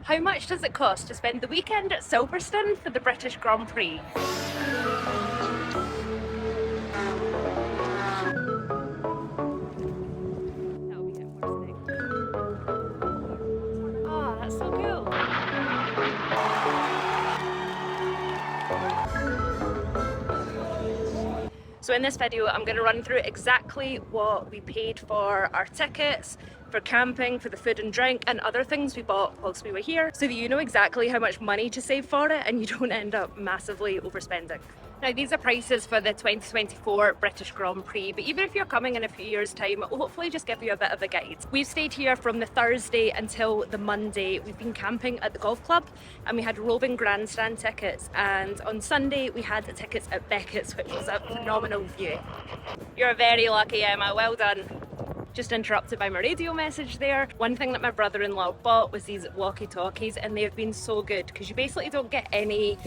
How much does it cost to spend the weekend at Silverstone for the British Grand Prix? Oh, that's so cool. So in this video, I'm going to run through exactly what we paid for our tickets, for camping, for the food and drink, and other things we bought whilst we were here, so that you know exactly how much money to save for it and you don't end up massively overspending. Now, these are prices for the 2024 British Grand Prix, but even if you're coming in a few years' time, it will hopefully just give you a bit of a guide. We've stayed here from the Thursday until the Monday. We've been camping at the golf club, and we had roving grandstand tickets, and on Sunday we had the tickets at Becketts, which was a phenomenal view. You're very lucky, Emma, well done. Just interrupted by my radio message there. One thing that my brother-in-law bought was these walkie talkies, and they have been so good because you basically don't get any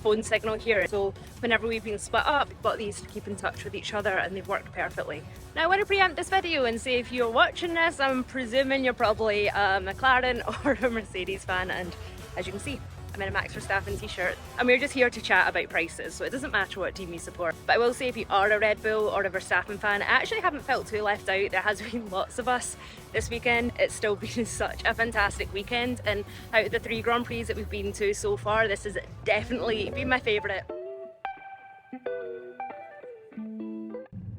phone signal here, so whenever we've been split up, we've got these to keep in touch with each other, and they've worked perfectly. Now I want to preempt this video and say, if you're watching this, I'm presuming you're probably a McLaren or a Mercedes fan, and as you can see, I'm in a Max Verstappen t-shirt, and we're just here to chat about prices, so it doesn't matter what team you support. But I will say, if you are a Red Bull or a Verstappen fan, I actually haven't felt too left out. There has been lots of us this weekend. It's still been such a fantastic weekend, and out of the 3 Grand Prix that we've been to so far, this has definitely been my favourite.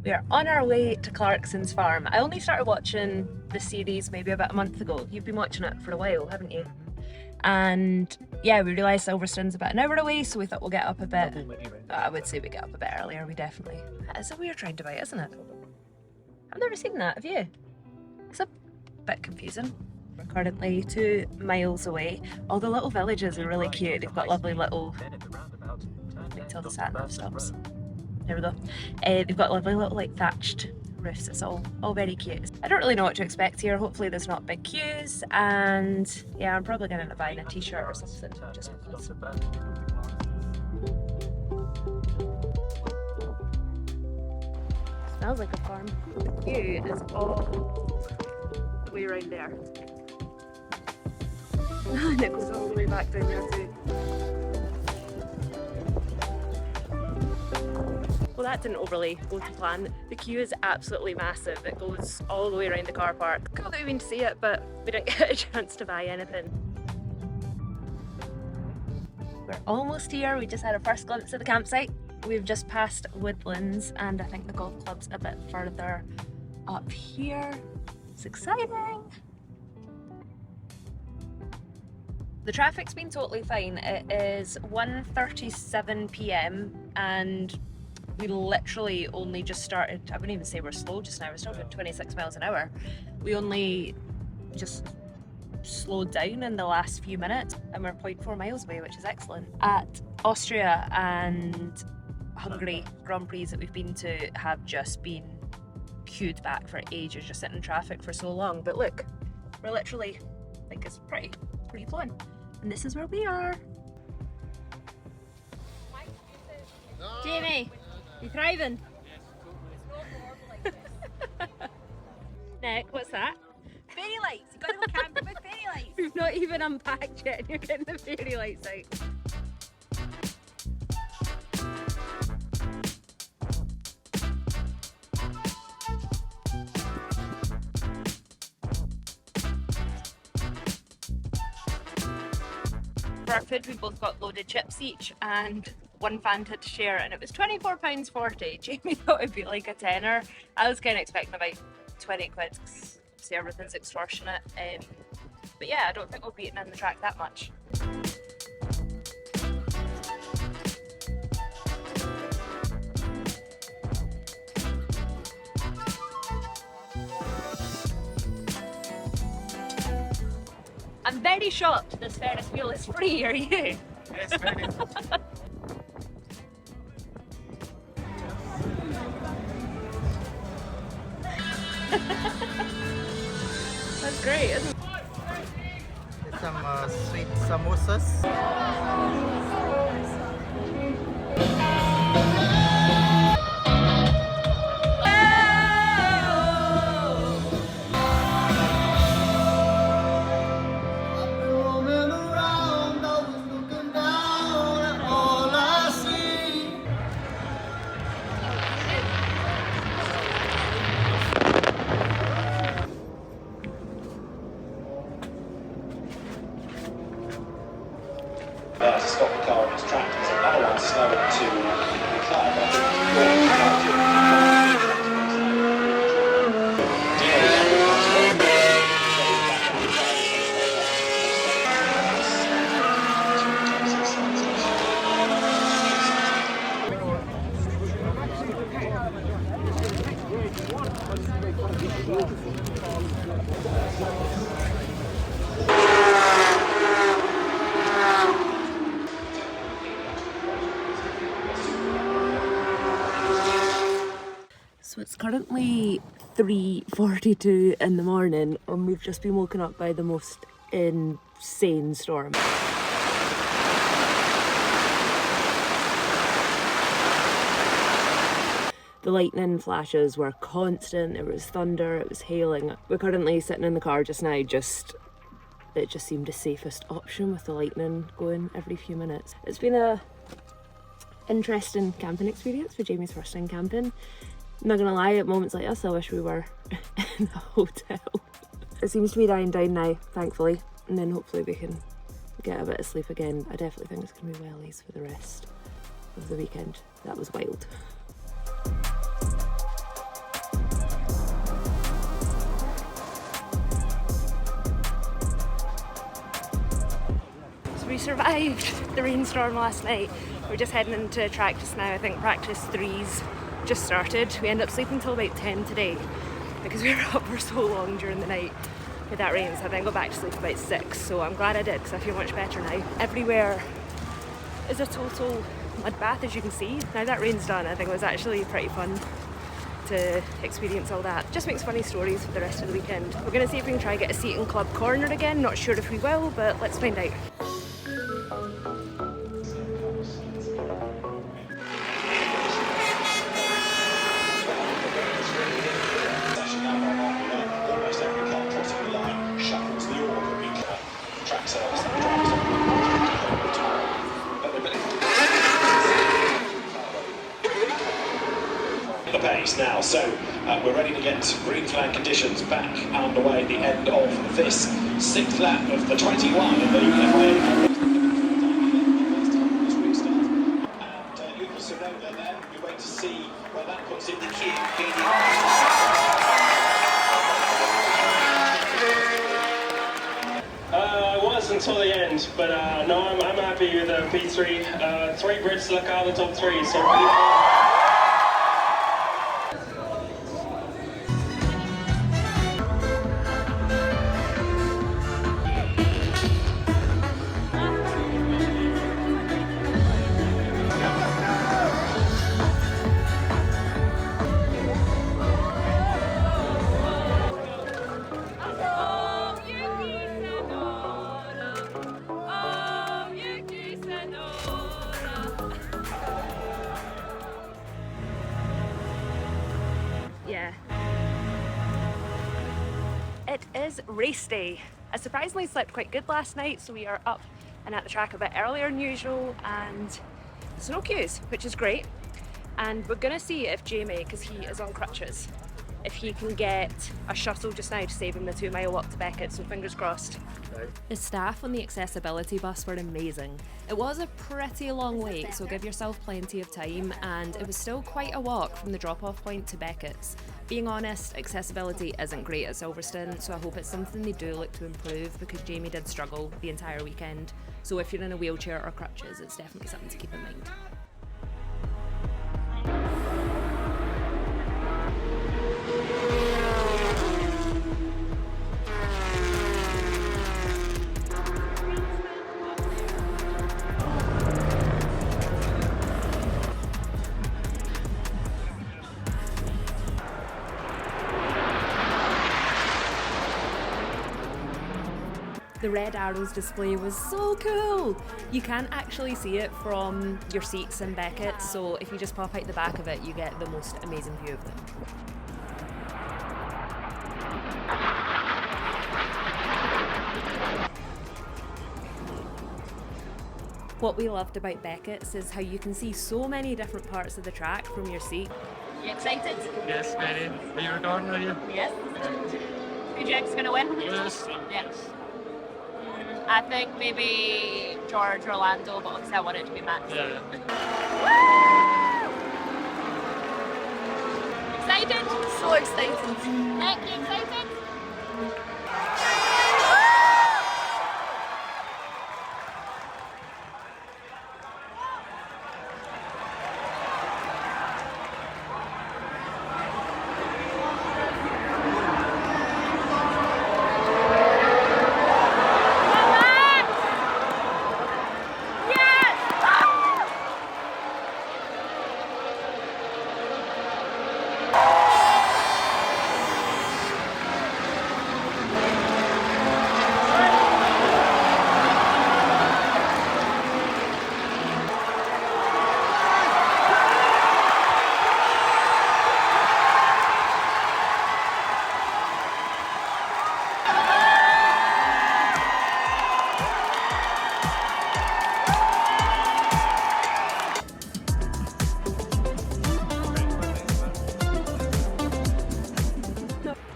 We are on our way to Clarkson's farm. I only started watching the series maybe about a month ago. You've been watching it for a while, haven't you? And yeah, we realised Silverstone's about an hour away, so we thought we'll get up a bit. I would say we get up a bit earlier, we definitely. It's a weird roundabout, isn't it? I've never seen that, have you? It's a bit confusing. We're currently 2 miles away. All the little villages are really cute. They've got lovely little... Wait till the sat-nav stops. There we go. They've got lovely little like thatched roofs. It's all very cute. I don't really know what to expect here. Hopefully there's not big queues, and yeah, I'm probably going to end up buying a t-shirt or something just because. Smells like a farm. The queue is all the way around there. And it goes all the way back down there too. Well, that didn't overly go to plan. The queue is absolutely massive. It goes all the way around the car park. Cool that we went to see it, but we didn't get a chance to buy anything. We're almost here. We just had our first glimpse of the campsite. We've just passed Woodlands, and I think the golf club's a bit further up here. It's exciting. The traffic's been totally fine. It is 1:37 p.m. and we literally only just started. I wouldn't even say we're slow just now. We're still at 26 miles an hour. We only just slowed down in the last few minutes, and we're 0.4 miles away, which is excellent. At Austria and Hungary Grand Prix that we've been to have just been queued back for ages, just sitting in traffic for so long. But look, we're literally, I think it's pretty flowing. And this is where we are. Jamie, you thriving? Nick, what's that? Fairy lights! You've got to go camping with fairy lights! We've not even unpacked yet and you're getting the fairy lights out. For our food, we both got loaded chips each and one Fanta to share, and it was £24.40. Jamie thought it'd be like a tenner. I was kind of expecting about 20 quid because everything's extortionate. But yeah, I don't think we'll be eating in the track that much. I'm very shocked this Ferris wheel is free, are you? Yes, very. That's great, isn't it? There's some sweet samosas. there to stop the car on its track. There's another one slowing to the club. So it's currently 3:42 in the morning and we've just been woken up by the most insane storm. The lightning flashes were constant, it was thunder, it was hailing. We're currently sitting in the car just now, it just seemed the safest option with the lightning going every few minutes. It's been a interesting camping experience for Jamie's first time camping. I'm not gonna lie, at moments like this I wish we were in a hotel. It seems to be dying down now, thankfully, and then hopefully we can get a bit of sleep again. I definitely think it's gonna be wellies for the rest of the weekend. That was wild. So we survived the rainstorm last night. We're just heading into track just now. I think practice 3's just started. We ended up sleeping till about 10 today because we were up for so long during the night with that rain, so I then got back to sleep about 6, so I'm glad I did because I feel much better now. Everywhere is a total mud bath, as you can see. Now that rain's done, I think it was actually pretty fun to experience all that. Just makes funny stories for the rest of the weekend. We're going to see if we can try and get a seat in Club Corner again. Not sure if we will, but let's find out. The pace now, so we're ready to get green flag conditions back underway at the end of this 6th lap of the 21 in the FIA. And you also know that there, we wait to see where that puts in the queue. It was until the end, but no, I'm happy with P3. 3 Brits luck out of the top 3, so pretty fun. Yeah. It is race day. I surprisingly slept quite good last night, so we are up and at the track a bit earlier than usual, and there's no queues, which is great. And we're gonna see if Jamie, because he is on crutches, if he can get a shuttle just now to save him the 2-mile walk to Becketts, so fingers crossed. The staff on the accessibility bus were amazing. It was a pretty long wait, so give yourself plenty of time, and it was still quite a walk from the drop-off point to Becketts. Being honest, accessibility isn't great at Silverstone, so I hope it's something they do look to improve, because Jamie did struggle the entire weekend. So if you're in a wheelchair or crutches, it's definitely something to keep in mind. The red arrows display was so cool! You can't actually see it from your seats in Beckett, so if you just pop out the back of it, you get the most amazing view of them. What we loved about Beckett's is how you can see so many different parts of the track from your seat. You excited? Yes, very. Are you recording, are you? Yes. Who do you think's going to win? Yes. Yes. I think maybe George or Lando, but obviously I want it to be Max. Yeah. Excited? So excited. Nick, you excited?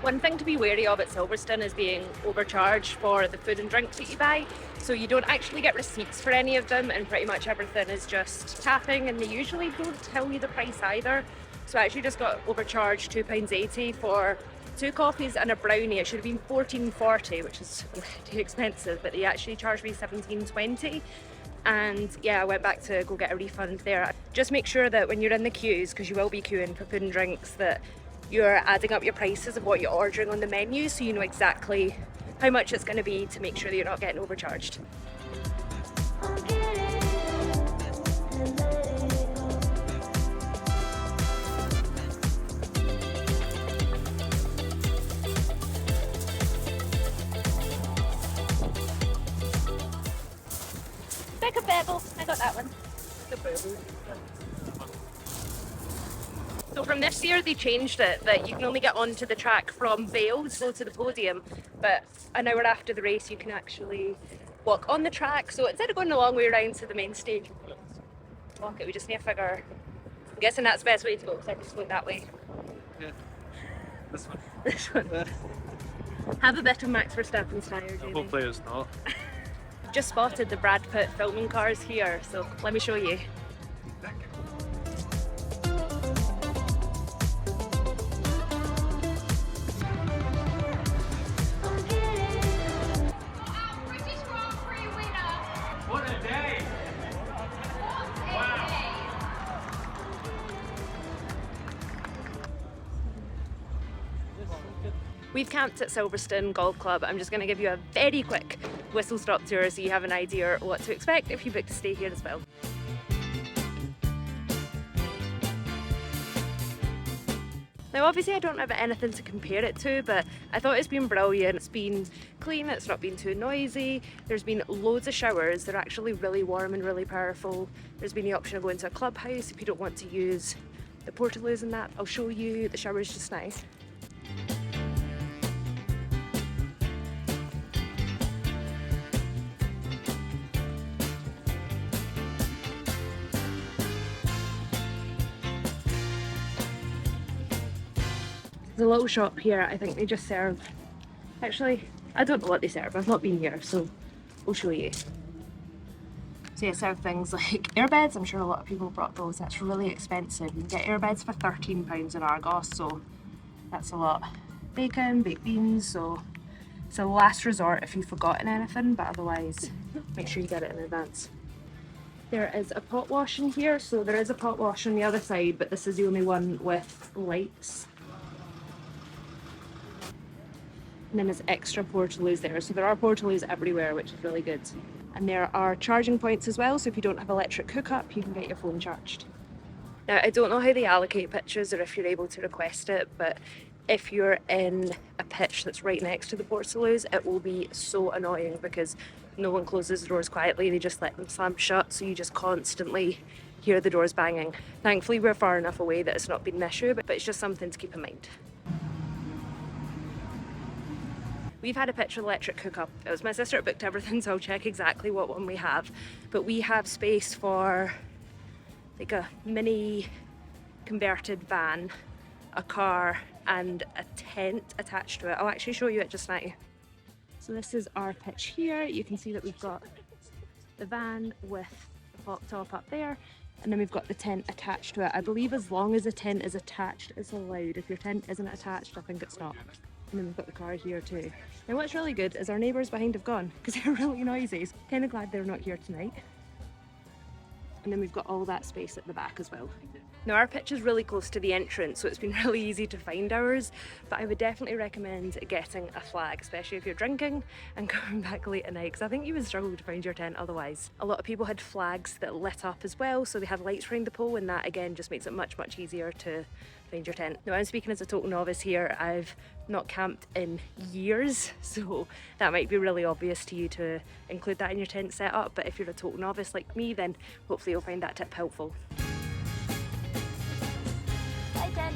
One thing to be wary of at Silverstone is being overcharged for the food and drinks that you buy. So you don't actually get receipts for any of them, and pretty much everything is just tapping, and they usually don't tell you the price either. So I actually just got overcharged £2.80 for 2 coffees and a brownie. It should have been £14.40, which is too expensive, but they actually charged me £17.20. And yeah, I went back to go get a refund there. Just make sure that when you're in the queues, because you will be queuing for food and drinks, that you're adding up your prices of what you're ordering on the menu so you know exactly how much it's going to be to make sure that you're not getting overcharged. Becketts Corner, I got that one. So from this year they changed it that you can only get onto the track from Vale to go to the podium, but an hour after the race you can actually walk on the track. So instead of going a long way around to the main stage, walk it, we just need to figure. I'm guessing that's the best way to go, because I just went that way. Yeah. This one. This one. Have a bit of Max Verstappen's tyre, Jamie. Hopefully it's not. Just spotted the Brad Pitt filming cars here, so let me show you. British Grand Prix winner. What a day! Wow! We've camped at Silverstone Golf Club. I'm just going to give you a very quick whistle-stop tour so you have an idea what to expect if you book to stay here as well. Now obviously I don't have anything to compare it to, but I thought it's been brilliant. It's been clean, it's not been too noisy. There's been loads of showers. They're actually really warm and really powerful. There's been the option of going to a clubhouse if you don't want to use the portaloos and that. I'll show you the showers just now. There's a little shop here. I think they just serve, actually I don't know what they serve, I've not been here, so I'll show you. So yeah, serve things like airbeds. I'm sure a lot of people brought those. That's really expensive. You can get airbeds for £13 in Argos, so that's a lot. Bacon, baked beans, so it's a last resort if you've forgotten anything, but otherwise make sure you get it in advance. There is a pot wash in here, so there is a pot wash on the other side, but this is the only one with lights. And then there's extra portaloos there, so there are portaloos everywhere, which is really good. And there are charging points as well, so if you don't have electric hookup you can get your phone charged. Now I don't know how they allocate pitches or if you're able to request it, but if you're in a pitch that's right next to the portaloos, it will be so annoying because no one closes the doors quietly, they just let them slam shut, so you just constantly hear the doors banging. Thankfully we're far enough away that it's not been an issue, but it's just something to keep in mind. We've had a pitch with electric hookup. It was my sister that booked everything, so I'll check exactly what one we have. But we have space for like a mini converted van, a car and a tent attached to it. I'll actually show you it just now. So this is our pitch here. You can see that we've got the van with the pop top up there, and then we've got the tent attached to it. I believe as long as the tent is attached, it's allowed. If your tent isn't attached, I think it's not. And then we've got the car here too. Now what's really good is our neighbours behind have gone because they're really noisy. So kind of glad they're not here tonight. And then we've got all that space at the back as well. Now our pitch is really close to the entrance, so it's been really easy to find ours, but I would definitely recommend getting a flag, especially if you're drinking and coming back late at night, because I think you would struggle to find your tent otherwise. A lot of people had flags that lit up as well, so they have lights around the pole, and that again just makes it much easier to find your tent. Now I'm speaking as a total novice here. I've not camped in years, so that might be really obvious to you to include that in your tent setup, but if you're a total novice like me, then hopefully you'll find that tip helpful. Bye, tent.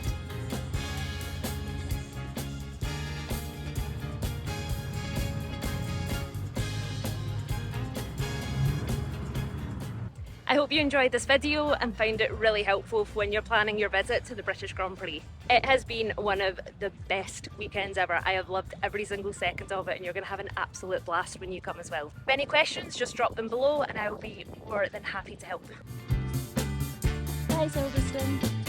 I hope you enjoyed this video and found it really helpful when you're planning your visit to the British Grand Prix. It has been one of the best weekends ever. I have loved every single second of it, and you're going to have an absolute blast when you come as well. If any questions, just drop them below and I will be more than happy to help. Bye Silverstone.